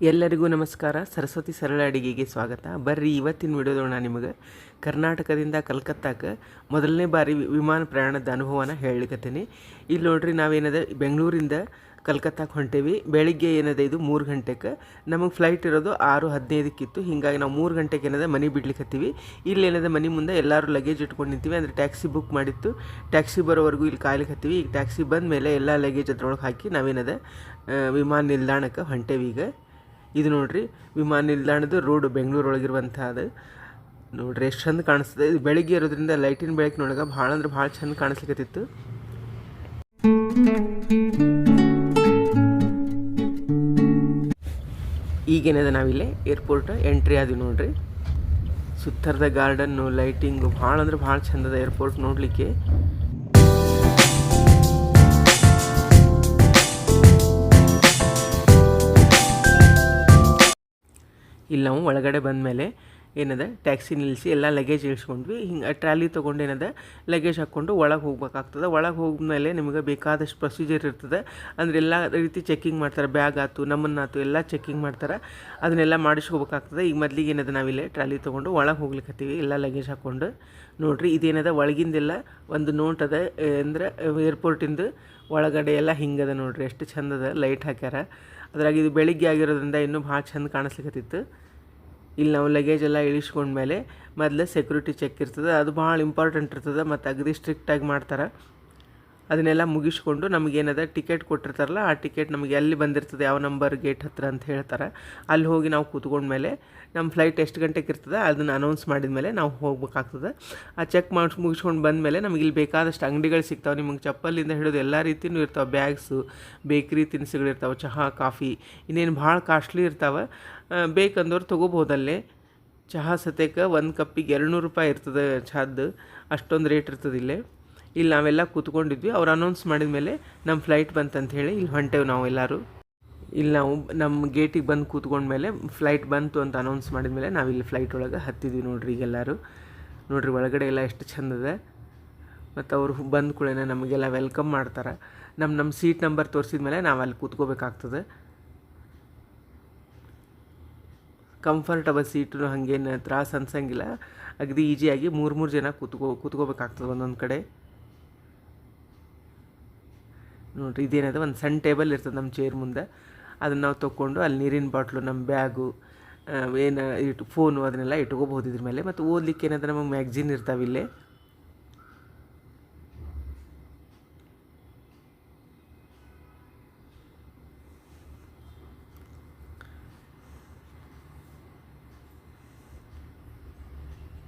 ಎಲ್ಲರಿಗೂ ನಮಸ್ಕಾರ. ಸರಸ್ವತಿ ಸರಳ ಅಡಿಗೆಗೆ ಸ್ವಾಗತ. ಬರ್ರಿ ಇವತ್ತಿನ ವಿಡಿಯೋದೊಳಗೆ ನಾನು ನಿಮಗೆ ಕರ್ನಾಟಕದಿಂದ ಕಲ್ಕತ್ತಾಕ್ಕೆ ಮೊದಲನೇ ಬಾರಿ ವಿಮಾನ ಪ್ರಯಾಣದ ಅನುಭವನ ಹೇಳಲಿಕತ್ತೀನಿ. ಇಲ್ಲಿ ನೋಡ್ರಿ, ನಾವೇನದ ಬೆಂಗಳೂರಿಂದ ಕಲ್ಕತ್ತಾಕ್ಕೆ ಹೊಂಟೇವಿ. ಬೆಳಿಗ್ಗೆ ಏನದ ಇದು 3 ಗಂಟೆಗೆ ನಮಗೆ ಫ್ಲೈಟ್ ಇರೋದು 6:15 ಹೀಗಾಗಿ ನಾವು 3 ಗಂಟೆಗೆ ಏನದ ಮನೆ ಬಿಡ್ಲಿಕ್ಕತ್ತೀವಿ. ಇಲ್ಲಿ ಏನದ ಮನೆ ಮುಂದೆ ಎಲ್ಲರೂ ಲಗೇಜ್ ಇಟ್ಕೊಂಡು ನಿಂತೀವಿ. ಅಂದರೆ ಟ್ಯಾಕ್ಸಿ ಬುಕ್ ಮಾಡಿತ್ತು. ಟ್ಯಾಕ್ಸಿ ಬರೋವರೆಗೂ ಇಲ್ಲಿ ಕಾಯ್ಲಿಕ್ಕತ್ತೀವಿ. ಈಗ ಟ್ಯಾಕ್ಸಿ ಬಂದ ಮೇಲೆ ಎಲ್ಲ ಲಗೇಜ್ ಅದ್ರೊಳಗೆ ಹಾಕಿ ನಾವೇನದ ವಿಮಾನ ನಿಲ್ದಾಣಕ್ಕೆ ಹೊಂಟೇವಿ. ಈಗ ಇದು ನೋಡ್ರಿ, ವಿಮಾನ ನಿಲ್ದಾಣದ ರೋಡ್ ಬೆಂಗಳೂರೊಳಗಿರುವಂಥದ್ದು. ನೋಡ್ರಿ ಎಷ್ಟು ಚಂದ ಕಾಣಿಸ್ತದೆ. ಇದು ಬೆಳಿಗ್ಗೆ ಇರೋದ್ರಿಂದ ಲೈಟಿನ ಬೆಳಕಿನೊಳಗೆ ಭಾಳ ಅಂದ್ರೆ ಭಾಳ ಚಂದ ಕಾಣಿಸ್ಲಿಕ್ಕತ್ತಿತ್ತು. ಈಗೇನದ ನಾವಿಲ್ಲಿ ಏರ್ಪೋರ್ಟ್ ಎಂಟ್ರಿ ಆದ್ವಿ. ನೋಡ್ರಿ ಸುತ್ತರದ ಗಾರ್ಡನ್ನು, ಲೈಟಿಂಗು ಭಾಳ ಅಂದ್ರೆ ಭಾಳ ಚಂದದ ಏರ್ಪೋರ್ಟ್ ನೋಡಲಿಕ್ಕೆ. ಇಲ್ಲಿ ನಾವು ಒಳಗಡೆ ಬಂದಮೇಲೆ ಏನದ ಟ್ಯಾಕ್ಸಿ ನಿಲ್ಲಿಸಿ ಎಲ್ಲ ಲಗೇಜ್ ಇಳಿಸ್ಕೊಂಡ್ವಿ. ಹಿಂಗೆ ಟ್ರಾಲಿ ತೊಗೊಂಡು ಏನದ ಲಗೇಜ್ ಹಾಕ್ಕೊಂಡು ಒಳಗೆ ಹೋಗ್ಬೇಕಾಗ್ತದೆ. ಒಳಗೆ ಹೋದ್ಮೇಲೆ ನಿಮಗೆ ಬೇಕಾದಷ್ಟು ಪ್ರೊಸೀಜರ್ ಇರ್ತದೆ. ಅಂದರೆ ಎಲ್ಲ ರೀತಿ ಚೆಕಿಂಗ್ ಮಾಡ್ತಾರೆ. ಬ್ಯಾಗ್ ಆಯ್ತು, ನಮ್ಮನ್ನಾಯ್ತು ಎಲ್ಲ ಚೆಕಿಂಗ್ ಮಾಡ್ತಾರೆ. ಅದನ್ನೆಲ್ಲ ಮಾಡಿಸ್ಕೋಬೇಕಾಗ್ತದೆ. ಈಗ ಮೊದಲಿಗೆ ಏನದ ನಾವಿಲ್ಲೇ ಟ್ರಾಲಿ ತೊಗೊಂಡು ಒಳಗೆ ಹೋಗ್ಲಿಕ್ಕತ್ತೀವಿ ಎಲ್ಲ ಲಗೇಜ್ ಹಾಕ್ಕೊಂಡು. ನೋಡಿರಿ ಇದೇನದ ಒಳಗಿಂದೆಲ್ಲ ಒಂದು ನೋಟ್ ಅದ. ಅಂದರೆ ಏರ್ಪೋರ್ಟಿಂದು ಒಳಗಡೆ ಎಲ್ಲ ಹಿಂಗದ ನೋಡಿರಿ, ಎಷ್ಟು ಚಂದದ ಲೈಟ್ ಹಾಕ್ಯಾರ. ಅದ್ರಾಗ ಇದು ಬೆಳಿಗ್ಗೆ ಆಗಿರೋದ್ರಿಂದ ಇನ್ನೂ ಭಾಳ ಚಂದ ಕಾಣಿಸ್ಲಿಕ್ಕತ್ತಿತ್ತು. ಇಲ್ಲಿ ನಾವು ಲಗೇಜ್ ಎಲ್ಲ ಇಳಿಸ್ಕೊಂಡ್ಮೇಲೆ ಮೊದಲು ಸೆಕ್ಯೂರಿಟಿ ಚೆಕ್ ಇರ್ತದೆ. ಅದು ಭಾಳ ಇಂಪಾರ್ಟೆಂಟ್ ಇರ್ತದೆ ಮತ್ತು ಅಗದಿ ಸ್ಟ್ರಿಕ್ಟಾಗಿ ಮಾಡ್ತಾರೆ. ಅದನ್ನೆಲ್ಲ ಮುಗಿಸ್ಕೊಂಡು ನಮಗೇನದ ಟಿಕೆಟ್ ಕೊಟ್ಟಿರ್ತಾರಲ್ಲ, ಆ ಟಿಕೆಟ್ ನಮಗೆ ಎಲ್ಲಿ ಬಂದಿರ್ತದೆ, ಯಾವ ನಂಬರ್ ಗೇಟ್ ಹತ್ರ ಅಂತ ಹೇಳ್ತಾರೆ. ಅಲ್ಲಿ ಹೋಗಿ ನಾವು ಕೂತ್ಕೊಂಡ್ಮೇಲೆ ನಮ್ಮ ಫ್ಲೈಟ್ ಎಷ್ಟು ಗಂಟೆಗೆ ಇರ್ತದೆ ಅದನ್ನು ಅನೌನ್ಸ್ ಮಾಡಿದ ಮೇಲೆ ನಾವು ಹೋಗ್ಬೇಕಾಗ್ತದೆ. ಆ ಚೆಕ್ ಮುಗಿಸ್ಕೊಂಡು ಬಂದಮೇಲೆ ನಮಗೆ ಇಲ್ಲಿ ಬೇಕಾದಷ್ಟು ಅಂಗಡಿಗಳು ಸಿಗ್ತಾವೆ. ನಿಮಗೆ ಚಪ್ಪಲಿಂದ ಹಿಡಿದು ಎಲ್ಲ ರೀತಿಯೂ ಇರ್ತಾವೆ. ಬ್ಯಾಗ್ಸು, ಬೇಕ್ರಿ ತಿನಿಸುಗಳಿರ್ತಾವೆ, ಚಹಾ, ಕಾಫಿ, ಇನ್ನೇನು ಭಾಳ ಕಾಸ್ಟ್ಲಿ ಇರ್ತಾವೆ. ಬೇಕಂದವ್ರು ತೊಗೋಬೋದಲ್ಲೇ. ಚಹಾ ಸತ್ಯಕ್ಕೆ 1 ಕಪ್ಪಿಗೆ 200 ರೂಪಾಯಿ ಇರ್ತದೆ ಚಹಾದ್ದು, ಅಷ್ಟೊಂದು ರೇಟ್ ಇರ್ತದೆ ಇಲ್ಲೇ. ಇಲ್ಲಿ ನಾವೆಲ್ಲ ಕೂತ್ಕೊಂಡಿದ್ವಿ. ಅವ್ರು ಅನೌನ್ಸ್ ಮಾಡಿದ ಮೇಲೆ ನಮ್ಮ ಫ್ಲೈಟ್ ಬಂತಂತ ಹೇಳಿ ಇಲ್ಲಿ ಹೊಂಟೇವು ನಾವು ಎಲ್ಲರೂ. ಇಲ್ಲಿ ನಾವು ನಮ್ಮ ಗೇಟಿಗೆ ಬಂದು ಕೂತ್ಕೊಂಡ್ಮೇಲೆ ಫ್ಲೈಟ್ ಬಂತು ಅಂತ ಅನೌನ್ಸ್ ಮಾಡಿದ ಮೇಲೆ ನಾವಿಲ್ಲಿ ಫ್ಲೈಟ್ ಒಳಗೆ ಹತ್ತಿದ್ವಿ. ನೋಡ್ರಿ ಈಗೆಲ್ಲರೂ ನೋಡ್ರಿ ಒಳಗಡೆ ಎಲ್ಲ ಎಷ್ಟು ಚಂದದ. ಮತ್ತು ಅವರು ಬಂದ ಕೂಡ ನಮಗೆಲ್ಲ ವೆಲ್ಕಮ್ ಮಾಡ್ತಾರೆ. ನಮ್ಮ ಸೀಟ್ ನಂಬರ್ ತೋರಿಸಿದ ಮೇಲೆ ನಾವು ಅಲ್ಲಿ ಕೂತ್ಕೋಬೇಕಾಗ್ತದೆ. ಕಂಫರ್ಟಬಲ್ ಸೀಟು, ಹಾಗೇನು ತ್ರಾಸು ಅನ್ಸಂಗಿಲ್ಲ. ಅಗದಿ ಈಜಿಯಾಗಿ 3 ಜನ ಕೂತ್ಕೋಬೇಕಾಗ್ತದೆ ಒಂದೊಂದು ಕಡೆ. ನೋಡಿರಿ ಇದೇನದ ಒಂದು ಸಣ್ಣ ಟೇಬಲ್ ಇರ್ತದೆ ನಮ್ಮ ಚೇರ್ ಮುಂದೆ. ಅದನ್ನು ನಾವು ತೊಗೊಂಡು ಅಲ್ಲಿ ನೀರಿನ ಬಾಟ್ಲು, ನಮ್ಮ ಬ್ಯಾಗು, ಏನು ಫೋನು ಅದನ್ನೆಲ್ಲ ಇಟ್ಕೋಬಹುದು ಇದ್ರ ಮೇಲೆ. ಮತ್ತು ಓದಲಿಕ್ಕೆ ಏನಂದ್ರೆ ನಮಗೆ ಮ್ಯಾಗ್ಝಿನ್ ಇರ್ತಾವಿಲ್ಲೇ.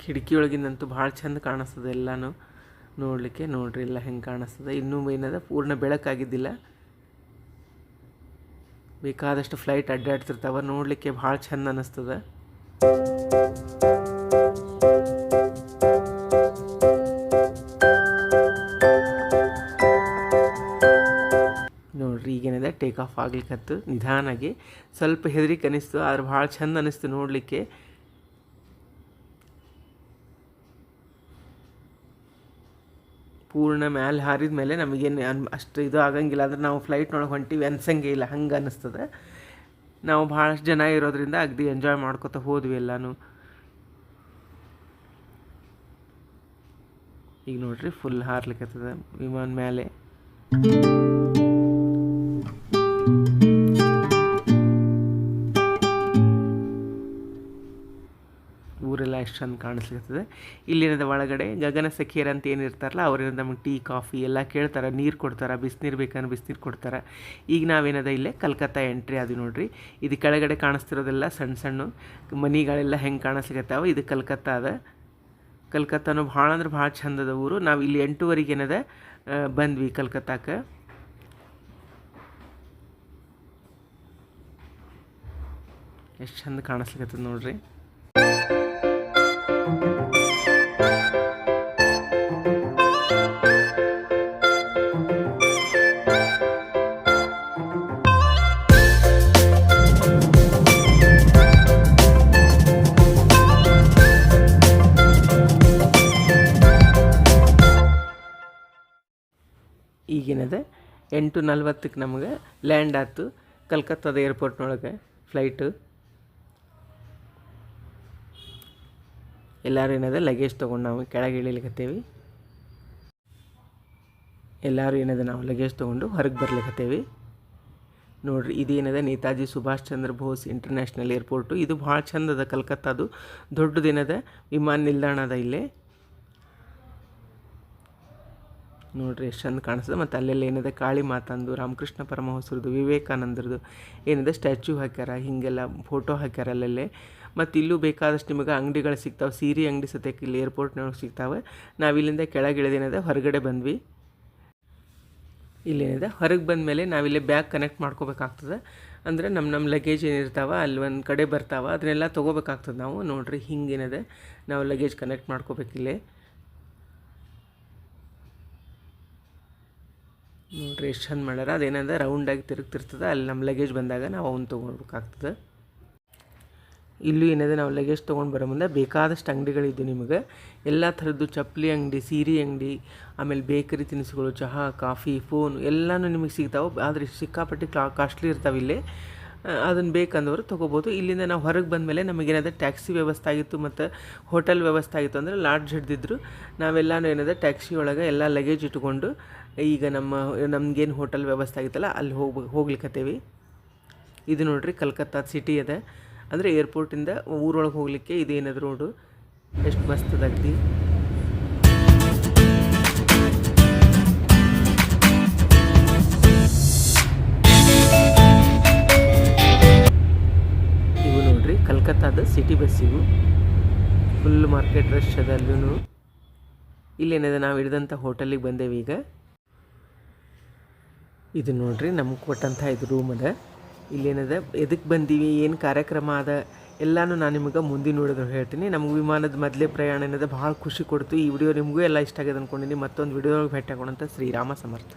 ಕಿಟಕಿಯೊಳಗಿಂದಂತೂ ಭಾಳ ಚಂದ ಕಾಣಿಸ್ತದೆ ಎಲ್ಲನೂ ನೋಡಲಿಕ್ಕೆ. ನೋಡ್ರಿ ಎಲ್ಲ ಹೆಂಗೆ ಕಾಣಿಸ್ತದೆ. ಇನ್ನೂ ಏನದ ಪೂರ್ಣ ಬೆಳಕಾಗಿದ್ದಿಲ್ಲ. ಬೇಕಾದಷ್ಟು ಫ್ಲೈಟ್ ಅಡ್ಡಾಡ್ತಿರ್ತಾವೆ, ನೋಡಲಿಕ್ಕೆ ಭಾಳ ಚಂದ ಅನ್ನಿಸ್ತದೆ. ನೋಡ್ರಿ ಈಗೇನಿದೆ ಟೇಕ್ ಆಫ್ ಆಗ್ಲಿಕ್ಕತ್ತು ನಿಧಾನಾಗಿ. ಸ್ವಲ್ಪ ಹೆದರಿಕೆ ಅನ್ನಿಸ್ತು, ಆದ್ರೆ ಭಾಳ ಚಂದ ಅನ್ನಿಸ್ತು ನೋಡಲಿಕ್ಕೆ. ಪೂರ್ಣ ಮ್ಯಾಲೆ ಹಾರಿದ ಮೇಲೆ ನಮಗೇನು ಅಷ್ಟು ಇದು ಆಗಂಗಿಲ್ಲ. ಅಂದ್ರೆ ನಾವು ಫ್ಲೈಟ್ನೊಳಗೆ ಹೊಂಟಿವಿ ಅನ್ಸಂಗೆ ಇಲ್ಲ, ಹಂಗೆ ಅನ್ನಿಸ್ತದೆ. ನಾವು ಭಾಳಷ್ಟು ಜನ ಇರೋದ್ರಿಂದ ಅಗದಿ ಎಂಜಾಯ್ ಮಾಡ್ಕೊತ ಹೋದ್ವಿ ಎಲ್ಲನೂ. ಈಗ ನೋಡ್ರಿ ಫುಲ್ ಹಾರ್ಲಿಕ್ಕತ್ತದ ವಿಮಾನ ಮೇಲೆ. ಊರೆಲ್ಲ ಎಷ್ಟು ಚಂದ ಕಾಣಿಸ್ಲಿರ್ತದೆ. ಇಲ್ಲಿನದ ಒಳಗಡೆ ಗಗನ ಸಖಿಯರ್ ಅಂತ ಏನಿರ್ತಾರಲ್ಲ, ಅವ್ರೇನದ ನಮಗೆ ಟೀ, ಕಾಫಿ ಎಲ್ಲ ಕೇಳ್ತಾರೆ, ನೀರು ಕೊಡ್ತಾರೆ, ಬಿಸಿನೀರು ಬೇಕಂದ್ರೆ ಬಿಸಿನೀರು ಕೊಡ್ತಾರೆ. ಈಗ ನಾವೇನದ ಇಲ್ಲೇ ಕಲ್ಕತ್ತಾ ಎಂಟ್ರಿ ಅದು ನೋಡ್ರಿ. ಇದು ಕೆಳಗಡೆ ಕಾಣಿಸ್ತಿರೋದೆಲ್ಲ ಸಣ್ಣ ಸಣ್ಣ ಮನಿಗಳೆಲ್ಲ ಹೆಂಗೆ ಕಾಣಿಸ್ಲಿಕ್ಕತ್ತಾವ, ಇದು ಕಲ್ಕತ್ತಾ ಅದ. ಕಲ್ಕತ್ತಾನು ಭಾಳ ಅಂದ್ರೆ ಭಾಳ ಚಂದದ ಊರು. ನಾವು ಇಲ್ಲಿ 8:30 ಏನದ ಬಂದ್ವಿ ಕಲ್ಕತ್ತಾಕ್ಕೆ. ಎಷ್ಟು ಚಂದ ಕಾಣಿಸ್ಲಿಕ್ಕತ್ತದ ನೋಡ್ರಿ. ಈಗೇನದ 8:40 ನಮಗೆ ಲ್ಯಾಂಡ್ ಆಯ್ತು ಕಲ್ಕತ್ತಾದ ಏರ್ಪೋರ್ಟ್ನೊಳಗೆ. ಫ್ಲೈಟ್. ಎಲ್ಲರೂ ಏನದ ಲಗೇಜ್ ತೊಗೊಂಡು ನಾವು ಕೆಳಗೆ ಇಳಿಲಿಕತ್ತೇವೆ. ಎಲ್ಲರೂ ಏನದ ನಾವು ಲಗೇಜ್ ತೊಗೊಂಡು ಹೊರಗೆ ಬರ್ಲಿಕತ್ತೇವೆ. ನೋಡಿರಿ, ಇದೇನದ ನೇತಾಜಿ ಸುಭಾಷ್ ಚಂದ್ರ ಬೋಸ್ ಇಂಟರ್ನ್ಯಾಷನಲ್ ಏರ್ಪೋರ್ಟು. ಇದು ಭಾಳ ಚಂದ ಅದ. ಕಲ್ಕತ್ತಾದು ದೊಡ್ಡದೇನದ ವಿಮಾನ ನಿಲ್ದಾಣ ಅದ ಇಲ್ಲೇ. ನೋಡಿರಿ ಎಷ್ಟು ಚಂದ ಕಾಣಿಸ್ತದೆ. ಮತ್ತು ಅಲ್ಲೆಲ್ಲ ಏನದ ಕಾಳಿ ಮಾತಂದು, ರಾಮಕೃಷ್ಣ ಪರಮಹಂಸರದು, ವಿವೇಕಾನಂದರದು ಏನದ ಸ್ಟ್ಯಾಚ್ಯೂ ಹಾಕ್ಯಾರ. ಹೀಗೆಲ್ಲ ಫೋಟೋ ಹಾಕ್ಯಾರ ಅಲ್ಲೆಲ್ಲೇ. ಮತ್ತು ಇಲ್ಲೂ ಬೇಕಾದಷ್ಟು ನಿಮಗೆ ಅಂಗಡಿಗಳು ಸಿಗ್ತಾವೆ. ಸೀರೆ ಅಂಗಡಿ ಸತ್ಯಕ್ಕೆ ಇಲ್ಲಿ ಏರ್ಪೋರ್ಟ್ನೊಳಗೆ ಸಿಗ್ತಾವೆ. ನಾವಿಲ್ಲಿಂದ ಕೆಳಗೆ ಇಳಿದೇನದ ಹೊರಗಡೆ ಬಂದ್ವಿ. ಇಲ್ಲೇನಿದೆ ಹೊರಗೆ ಬಂದ ಮೇಲೆ ನಾವಿಲ್ಲಿ ಬ್ಯಾಗ್ ಕನೆಕ್ಟ್ ಮಾಡ್ಕೋಬೇಕಾಗ್ತದೆ. ಅಂದರೆ ನಮ್ಮ ಲಗೇಜ್ ಏನಿರ್ತಾವೆ ಅಲ್ಲಿ ಒಂದು ಕಡೆ ಬರ್ತಾವೆ, ಅದನ್ನೆಲ್ಲ ತೊಗೋಬೇಕಾಗ್ತದೆ ನಾವು. ನೋಡಿರಿ ಹಿಂಗೇನಿದೆ, ನಾವು ಲಗೇಜ್ ಕನೆಕ್ಟ್ ಮಾಡ್ಕೋಬೇಕಿಲ್ಲೇ. ನೋಡಿರಿ ಎಷ್ಟು ಚಂದ ಮಾಡ್ಯಾರ. ಅದೇನಂದ್ರೆ ರೌಂಡಾಗಿ ತಿರುಗ್ತಿರ್ತದೆ. ಅಲ್ಲಿ ನಮ್ಮ ಲಗೇಜ್ ಬಂದಾಗ ನಾವು ಅವನ್ನ ತೊಗೊಳ್ಬೇಕಾಗ್ತದೆ. ಇಲ್ಲೂ ಏನಿದೆ, ನಾವು ಲಗೇಜ್ ತೊಗೊಂಡು ಬರೋ ಮುಂದೆ ಬೇಕಾದಷ್ಟು ಅಂಗಡಿಗಳಿದ್ದು ನಿಮಗೆ. ಎಲ್ಲ ಥರದ್ದು ಚಪ್ಪಲಿ ಅಂಗಡಿ, ಸೀರೆ ಅಂಗಡಿ, ಆಮೇಲೆ ಬೇಕರಿ ತಿನಿಸುಗಳು, ಚಹಾ, ಕಾಫಿ, ಫೋನ್ ಎಲ್ಲನೂ ನಿಮಗೆ ಸಿಗ್ತಾವೆ. ಆದರೆ ಸಿಕ್ಕಾಪಟ್ಟೆ ಕಾಸ್ಟ್ಲಿ ಇರ್ತಾವೆ ಇಲ್ಲಿ. ಅದನ್ನು ಬೇಕಂದವರು ತೊಗೋಬೋದು. ಇಲ್ಲಿಂದ ನಾವು ಹೊರಗೆ ಬಂದಮೇಲೆ ನಮಗೇನಾದ್ರೆ ಟ್ಯಾಕ್ಸಿ ವ್ಯವಸ್ಥೆ ಆಗಿತ್ತು ಮತ್ತು ಹೋಟೆಲ್ ವ್ಯವಸ್ಥೆ ಆಗಿತ್ತು. ಅಂದರೆ ಲಾಡ್ಜ್ ಹಿಡ್ದಿದ್ರು. ನಾವೆಲ್ಲನೂ ಏನಿದೆ ಟ್ಯಾಕ್ಸಿ ಒಳಗೆ ಎಲ್ಲ ಲಗೇಜ್ ಇಟ್ಕೊಂಡು ಈಗ ನಮಗೇನು ಹೋಟೆಲ್ ವ್ಯವಸ್ಥೆ ಆಗಿತ್ತಲ್ಲ ಅಲ್ಲಿ ಹೋಗ್ಲಿಕ್ಕತ್ತೇವೆ. ಇದು ನೋಡಿರಿ ಕಲ್ಕತ್ತಾ ಸಿಟಿ ಅದ. ಅಂದರೆ ಏರ್ಪೋರ್ಟಿಂದ ಊರೊಳಗೆ ಹೋಗಲಿಕ್ಕೆ ಇದೇನದು ರೋಡು. ಎಷ್ಟು ಮಸ್ತದಾಗ್ತಿ. ಇವು ನೋಡ್ರಿ ಕಲ್ಕತ್ತಾದ ಸಿಟಿ ಬಸ್. ಇವು ಫುಲ್ ಮಾರ್ಕೆಟ್ ರಶ್ ಅದ. ಅಲ್ಲೂ ಇಲ್ಲೇನದ ನಾವು ಹಿಡಿದಂಥ ಹೋಟೆಲಿಗೆ ಬಂದೇವೆ ಈಗ. ಇದು ನೋಡ್ರಿ ನಮ್ಗೆ ಕೊಟ್ಟಂಥ ಇದು ರೂಮ್ ಅದ. ಇಲ್ಲೇನದ ಎದಕ್ಕೆ ಬಂದೀವಿ, ಏನು ಕಾರ್ಯಕ್ರಮ ಅದ ಎಲ್ಲನೂ ನಾನು ನಿಮಗೆ ಮುಂದೆ ನೋಡಿದ್ರೆ ಹೇಳ್ತೀನಿ. ನಮ್ಗೆ ವಿಮಾನದ ಮೊದಲೇ ಪ್ರಯಾಣ ಏನದ ಭಾಳ ಖುಷಿ ಕೊಡ್ತು. ಈ ವಿಡಿಯೋ ನಿಮಗೂ ಎಲ್ಲ ಇಷ್ಟ ಆಗಿದೆ ಅಂದ್ಕೊಂಡಿನಿ. ಮತ್ತೊಂದು ವಿಡಿಯೋಗೆ ಭೇಟಿ ಆಗೋಣಂತ. ಶ್ರೀರಾಮ ಸಮರ್ಥ.